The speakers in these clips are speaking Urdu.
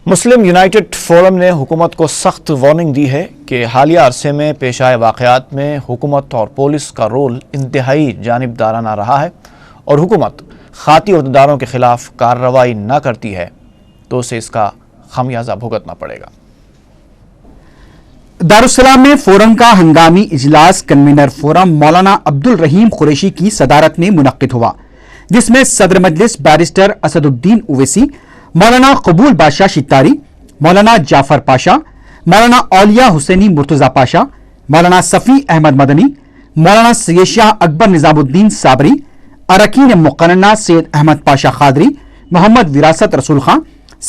مسلم یونائٹڈ فورم نے حکومت کو سخت وارننگ دی ہے کہ حالیہ عرصے میں پیش آئے واقعات میں حکومت اور پولیس کا رول انتہائی جانبدارانہ رہا ہے اور حکومت خاطی عہدیداروں کے خلاف کارروائی نہ کرتی ہے تو اسے اس کا خمیازہ بھگتنا پڑے گا۔ دارالسلام میں فورم کا ہنگامی اجلاس کنوینر فورم مولانا عبدالرحیم قریشی کی صدارت میں منعقد ہوا، جس میں صدر مجلس بیرسٹر اسد الدین اویسی، مولانا قبول بادشاہ شتاری، مولانا جعفر پاشا، مولانا اولیاء حسینی مرتضی پاشا، مولانا صفی احمد مدنی، مولانا سید شاہ اکبر نظام الدین صابری، اراکین مقننہ سید احمد پاشا خادری، محمد وراثت رسول خان،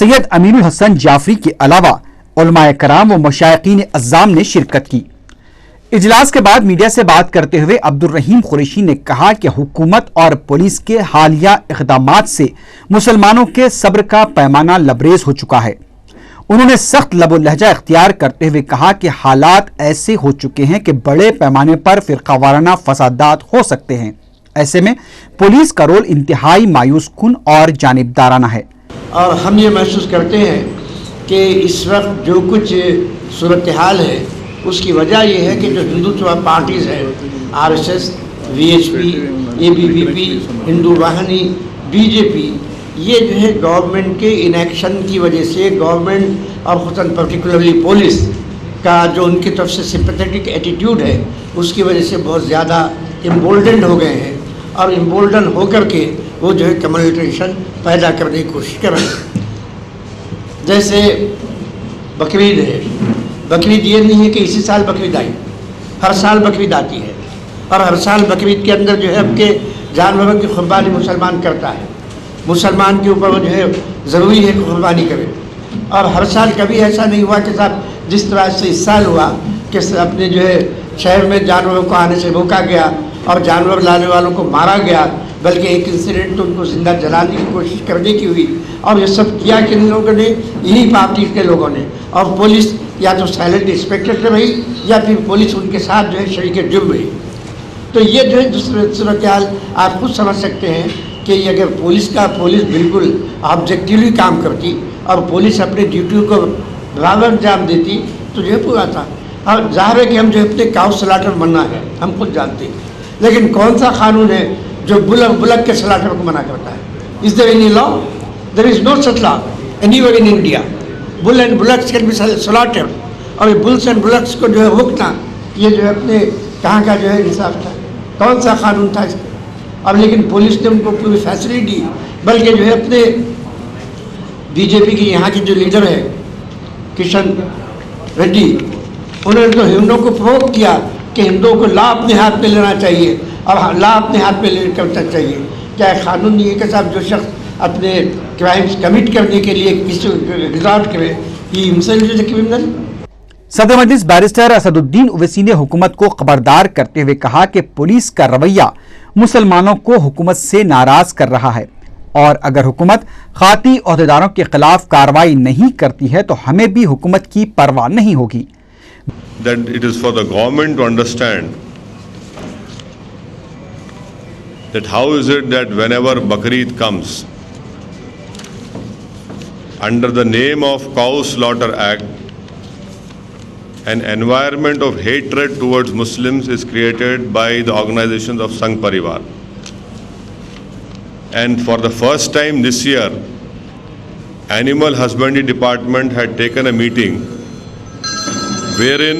سید امین الحسن جعفری کے علاوہ علماء کرام و مشائقین اعظام نے شرکت کی۔ اجلاس کے بعد میڈیا سے بات کرتے ہوئے عبدالرحیم قریشی نے کہا کہ حکومت اور پولیس کے حالیہ اقدامات سے مسلمانوں کے صبر کا پیمانہ لبریز ہو چکا ہے۔ انہوں نے سخت لب و لہجہ اختیار کرتے ہوئے کہا کہ حالات ایسے ہو چکے ہیں کہ بڑے پیمانے پر فرقہ وارانہ فسادات ہو سکتے ہیں، ایسے میں پولیس کا رول انتہائی مایوس کن اور جانبدارانہ ہے۔ اور ہم یہ محسوس کرتے ہیں کہ اس وقت جو کچھ صورتحال ہے اس کی وجہ یہ ہے کہ جو ہندوتوا پارٹیز ہیں، R S S, V H P, A B V P, Hindu Vahini, B J P, یہ جو ہے گورنمنٹ کے انیکشن کی وجہ سے گورنمنٹ اور خصوصاً پرٹیکولرلی پولیس کا جو ان کی طرف سے سمپیتھیٹک ایٹیٹیوڈ ہے اس کی وجہ سے بہت زیادہ امبولڈنڈ ہو گئے ہیں، اور امبولڈن ہو کر کے وہ جو ہے کمیونیکیشن پیدا کرنے کی کوشش کر رہے ہیں۔ جیسے بقرعید ہے، بقرعید یہ نہیں ہے کہ اسی سال بقرعید آئی، ہر سال بقرعید آتی ہے، اور ہر سال بقرعید کے اندر جو ہے اب کے جانوروں کی قربانی مسلمان کرتا ہے، مسلمان کے اوپر وہ جو ہے ضروری ہے کہ قربانی کرے، اور ہر سال کبھی ایسا نہیں ہوا کہ صاحب جس طرح سے اس سال ہوا کہ اپنے جو ہے شہر میں جانوروں کو آنے سے روکا گیا اور جانور لانے والوں کو مارا گیا، بلکہ ایک انسیڈنٹ تو ان کو زندہ جلانے کی کوشش کرنے کی ہوئی، اور یہ سب کیا کن لوگوں نے؟ یہی پارٹی کے لوگوں نے، اور پولیس یا تو سائلنٹ اسپیکٹر رہی یا پھر پولیس ان کے ساتھ جو ہے شریک جرم رہی۔ تو یہ جو ہے دوسرے صورتحال آپ خود سمجھ سکتے ہیں کہ یہ اگر پولیس بالکل آبجیکٹیولی کام کرتی اور پولیس اپنے ڈیوٹی کو برابر انجام دیتی تو جو ہے پورا تھا۔ اور ظاہر ہے کہ ہم جو اپنے کاؤ سلاٹر منع ہے، ہم خود جانتے ہیں، لیکن کون سا قانون ہے جو بلک کے سلاٹر کو منع کرتا ہے؟ Is there any law? There is no such law anywhere in India. Bull and bullocks can be slaughtered. اور یہ بلس اینڈ بلکس کو جو ہے روکنا، یہ جو ہے اپنے کہاں کا جو ہے انصاف تھا؟ کون سا قانون تھا اس کا؟ اب لیکن پولیس نے ان کو پوری فیسلٹی دی، بلکہ جو ہے اپنے بی جے پی کی یہاں کی جو لیڈر ہے کشن ریڈی، انہوں نے تو ہندوؤں کو پروک کیا کہ ہندوؤں کو لا اپنے ہاتھ میں لینا چاہیے اور لا اپنے ہاتھ میں لے کرنا چاہیے۔ کیا قانون نہیں ہے کہ صاحب جو شخص اپنے کرائمز کمٹ کرنے کے لیے کسی ریزارٹ کرے یہ ہمسیلف از اے کرمنل؟ صدر مجلس بیرسٹر اسد الدین اویسی نے حکومت کو خبردار کرتے ہوئے کہا کہ پولیس کا رویہ مسلمانوں کو حکومت سے ناراض کر رہا ہے، اور اگر حکومت خاطی عہدیداروں کے خلاف کارروائی نہیں کرتی ہے تو ہمیں بھی حکومت کی پرواہ نہیں ہوگی۔ That it is for the government to understand that how is it that whenever Bakrid comes, under the name of Cow Slaughter Act, an environment of hatred towards Muslims is created by the organizations of Sangh Parivar. And for the first time this year, Animal Husbandry Department had taken a meeting wherein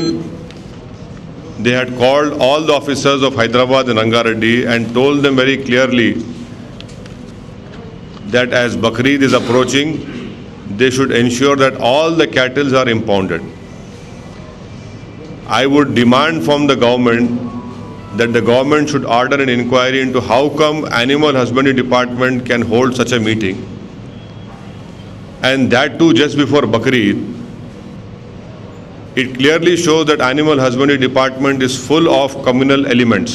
they had called all the officers of Hyderabad and Rangareddy and told them very clearly that as Bakrid is approaching, they should ensure that all the cattle are impounded. I would demand from the government that the government should order an inquiry into how come Animal Husbandry Department can hold such a meeting, and that too just before Bakrid. It clearly shows that Animal Husbandry Department is full of communal elements.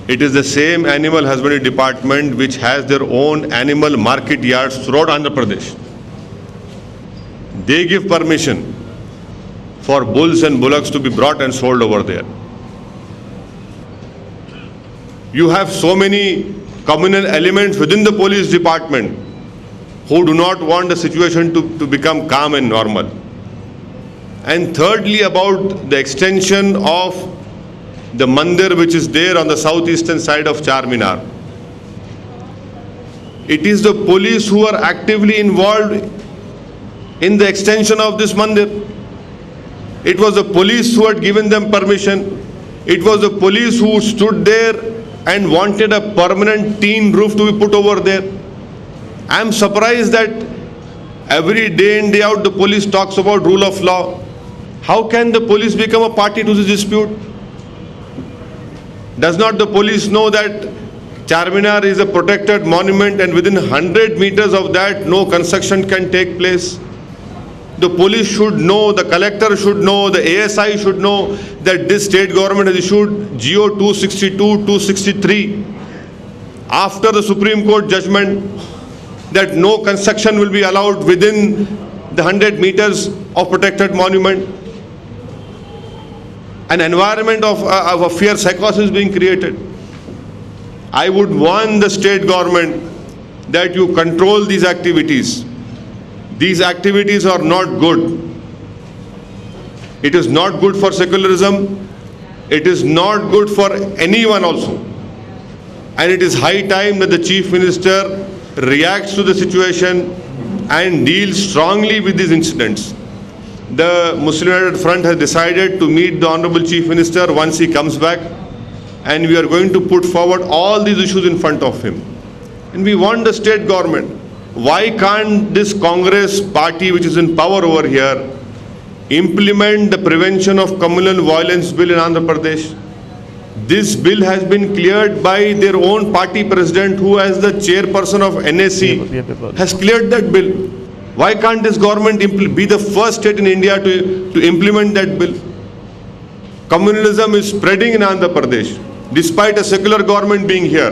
It is the same Animal Husbandry Department which has their own animal market yards throughout Andhra Pradesh. They give permission for bulls and bullocks to be brought and sold over there. You have so many communal elements within the police department who do not want the situation to become calm and normal. And thirdly, about the extension of the mandir which is there on the southeastern side of Charminar. It is the police who are actively involved in the extension of this mandir. It was the police who had given them permission. It was the police who stood there and wanted a permanent tin roof to be put over there. I am surprised that every day in, day out, the police talks about rule of law. How can the police become a party to this dispute? Does not the police know that Charminar is a protected monument and within 100 meters of that no construction can take place? The police should know, the collector should know, the ASI should know that this state government has issued GO 262, 263 after the Supreme Court judgment that no construction will be allowed within the 100 meters of protected monument. An environment of a fear psychosis being created. I would warn the state government that you control these activities. These activities are not good. It is not good for secularism. It is not good for anyone also. And it is high time that the Chief Minister reacts to the situation and deals strongly with these incidents. The Muslim United Front has decided to meet the Honorable Chief Minister once he comes back, and we are going to put forward all these issues in front of him. And we want the state government, why can't this Congress party which is in power over here implement the Prevention of Communal Violence Bill in Andhra Pradesh? This bill has been cleared by their own party president, who as the chairperson of NAC has cleared that bill. Why can't this government be the first state in India to implement that bill? Communalism is spreading in Andhra Pradesh, despite a secular government being here.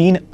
3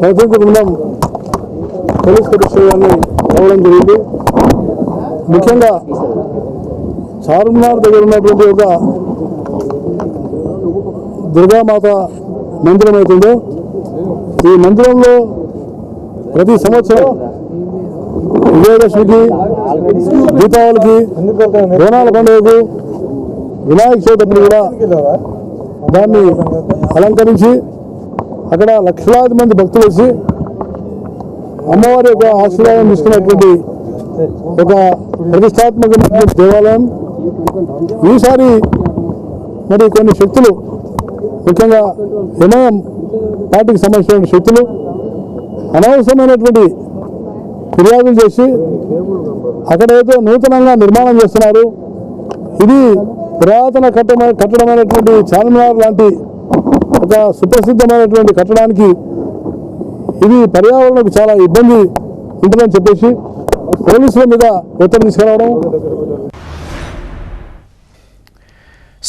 ప్రతినిధి బృందం పోలీస్ కమిషనర్ని రావడం జరిగింది। ముఖ్యంగా చార్మినార్ దగ్గర ఉన్నటువంటి ఒక దుర్గామాత మందిరం అవుతుందో ఈ మందిరంలో ప్రతి సంవత్సరం విజయదశమికి, దీపావళికి, బోనాల పండుగకు, వినాయక చవితి కూడా దాన్ని అలంకరించి అక్కడ లక్షలాది మంది భక్తులు వచ్చి అమ్మవారి యొక్క ఆశీర్వాదం తీసుకున్నటువంటి ఒక ప్రతిష్టాత్మకమైన దేవాలయం। ఈసారి మరి కొన్ని శక్తులు, ముఖ్యంగా ఎంఐఎం పార్టీకి సంబంధించిన శక్తులు అనవసరమైనటువంటి ఫిర్యాదులు చేసి అక్కడ ఏదో నూతనంగా నిర్మాణం చేస్తున్నారు। ఇది పురాతన కట్టడమైనటువంటి చార్మినార్ లాంటి ఒక సుప్రసిద్ధమైనటువంటి కట్టడానికి ఇది పర్యావరణకు చాలా ఇబ్బంది ఉంటుందని చెప్పేసి పోలీసుల మీద ఒత్తిడి తీసుకురావడం।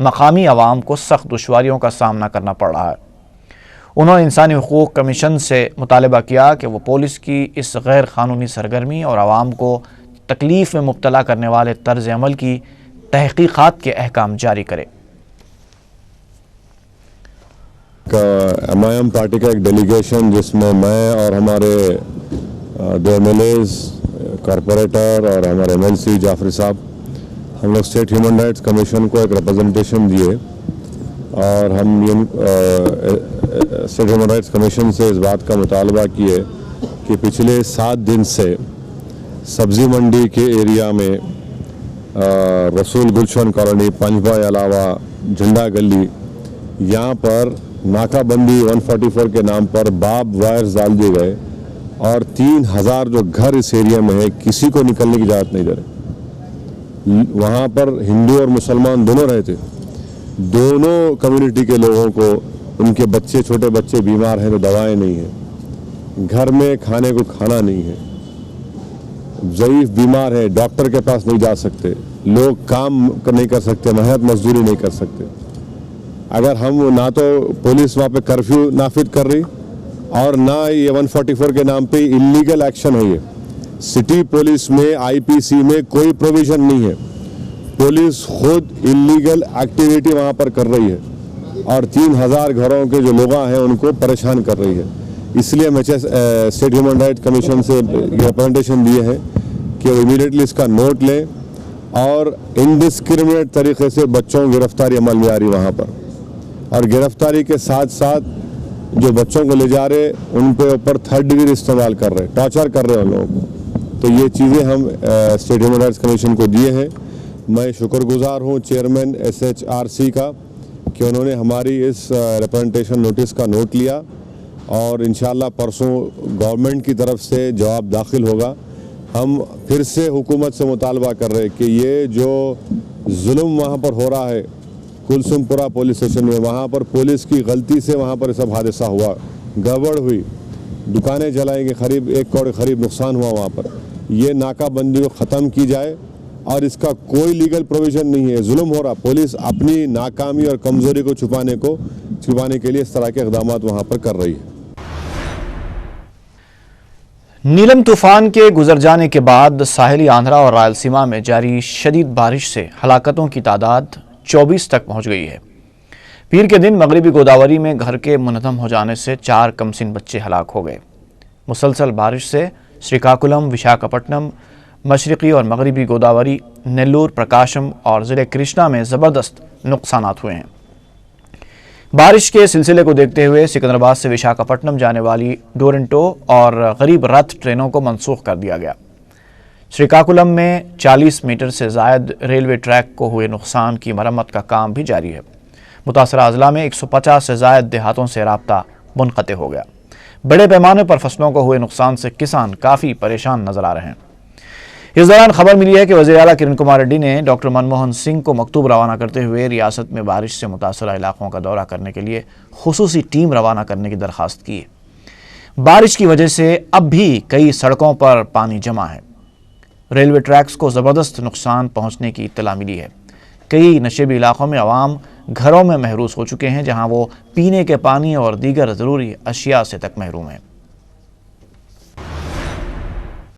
مقامی عوام کو سخت دشواریوں کا سامنا کرنا پڑ رہا ہے۔ انہوں نے انسانی حقوق کمیشن سے مطالبہ کیا کہ وہ پولیس کی اس غیر قانونی سرگرمی اور عوام کو تکلیف میں مبتلا کرنے والے طرز عمل کی تحقیقات کے احکام جاری کرے۔ MIM پارٹی کا ایک ڈیلیگیشن جس میں میں اور ہمارے دو MLAs کارپوریٹر اور ہمارے MLC جعفری صاحب ہم لوگ اسٹیٹ ہیومن رائٹس کمیشن کو ایک ریپرزنٹیشن دیے اور ہم اسٹیٹ ہیومن رائٹس کمیشن سے اس بات کا مطالبہ کیے کہ پچھلے 7 دن سے سبزی منڈی کے ایریا میں رسول گلشن کالونی پنجبہ علاوہ جھنڈا گلی یہاں پر ناکہ بندی 144 کے نام پر باب وائرز ڈال دیے گئے اور 3000 جو گھر اس ایریا میں ہے کسی کو نکلنے کی اجازت نہیں دے رہے۔ وہاں پر ہندو اور مسلمان دونوں رہتے، دونوں کمیونٹی کے لوگوں کو ان کے بچے چھوٹے بچے بیمار ہیں تو دوائیں نہیں ہیں، گھر میں کھانے کو کھانا نہیں ہے، ضعیف بیمار ہے ڈاکٹر کے پاس نہیں جا سکتے، لوگ کام نہیں کر سکتے، محنت مزدوری نہیں کر سکتے۔ اگر ہم نہ تو پولیس وہاں پہ کرفیو نافذ کر رہی اور نہ یہ 144 کے نام پہ انلیگل ایکشن ہے، یہ سٹی پولیس میں IPC میں کوئی پروویژن نہیں ہے، پولیس خود انلیگل ایکٹیویٹی وہاں پر کر رہی ہے اور 3000 گھروں کے جو لوگ ہیں ان کو پریشان کر رہی ہے۔ اس لیے ہم اسٹیٹ ہیومن رائٹ کمیشن سے ریپرزنٹیشن دیے ہیں کہ وہ امیڈیٹلی اس کا نوٹ لیں اور انڈسکریمنیٹ طریقے سے بچوں کی گرفتاری عمل میں آ رہی وہاں پر، اور گرفتاری کے ساتھ ساتھ جو بچوں کو لے جا رہے ان پہ اوپر 3rd ڈگری استعمال کر رہے، ٹارچر کر رہے ان لوگوں کو۔ تو یہ چیزیں ہم اسٹیٹ ہیومن رائٹس کمیشن کو دیے ہیں۔ میں شکر گزار ہوں چیئرمین SHRC کا کہ انہوں نے ہماری اس ریپرزنٹیشن نوٹس کا نوٹ لیا اور انشاءاللہ پرسوں گورنمنٹ کی طرف سے جواب داخل ہوگا۔ ہم پھر سے حکومت سے مطالبہ کر رہے کہ یہ جو ظلم وہاں پر ہو رہا ہے کلسم پورہ پولیس اسٹیشن میں، وہاں پر پولیس کی غلطی سے وہاں پر سب حادثہ ہوا، گڑبڑ ہوئی، دکانیں جلائیں گے، قریب 1 کروڑ کے قریب نقصان ہوا وہاں پر۔ یہ ناکہ بندی کو ختم کی جائے اور اس کا کوئی لیگل پروویژن نہیں ہے، ظلم ہو رہا، پولیس اپنی ناکامی اور کمزوری کو چھپانے کے لیے اس طرح کے اقدامات وہاں پر کر رہی ہے۔ نیلم طوفان کے گزر جانے کے بعد ساحلی آندھرا اور رائلسیما میں جاری شدید بارش سے ہلاکتوں کی تعداد 24 تک پہنچ گئی ہے۔ پیر کے دن مغربی گوداوری میں گھر کے منہدم ہو جانے سے 4 کمسن بچے ہلاک ہو گئے۔ مسلسل بارش سے شریکاکلم، وشاکھاپٹنم، مشرقی اور مغربی گوداوری، نیلور، پرکاشم اور ضلع کرشنا میں زبردست نقصانات ہوئے ہیں۔ بارش کے سلسلے کو دیکھتے ہوئے سکندرآباد سے وشاکھاپٹنم جانے والی ڈورنٹو اور غریب رتھ ٹرینوں کو منسوخ کر دیا گیا۔ شریکاکلم میں 40 میٹر سے زائد ریلوے ٹریک کو ہوئے نقصان کی مرمت کا کام بھی جاری ہے۔ متاثرہ اضلاع میں 150 سے زائد دیہاتوں سے رابطہ منقطع ہو گیا۔ بڑے پیمانے پر فصلوں کو ہوئے نقصان سے کسان کافی پریشان نظر آ رہے ہیں۔ اس دوران خبر ملی ہے کہ وزیر اعلیٰ کرن کمار ریڈی نے ڈاکٹر منموہن سنگھ کو مکتوب روانہ کرتے ہوئے ریاست میں بارش سے متاثرہ علاقوں کا دورہ کرنے کے لیے خصوصی ٹیم روانہ کرنے کی درخواست کی ہے۔ بارش کی وجہ سے اب بھی کئی سڑکوں پر پانی جمع ہے۔ ریلوے ٹریکس کو زبردست نقصان پہنچنے کی اطلاع ملی ہے۔ کئی نشیبی علاقوں میں عوام گھروں میں محروس ہو چکے ہیں، جہاں وہ پینے کے پانی اور دیگر ضروری اشیاء سے تک محروم ہیں۔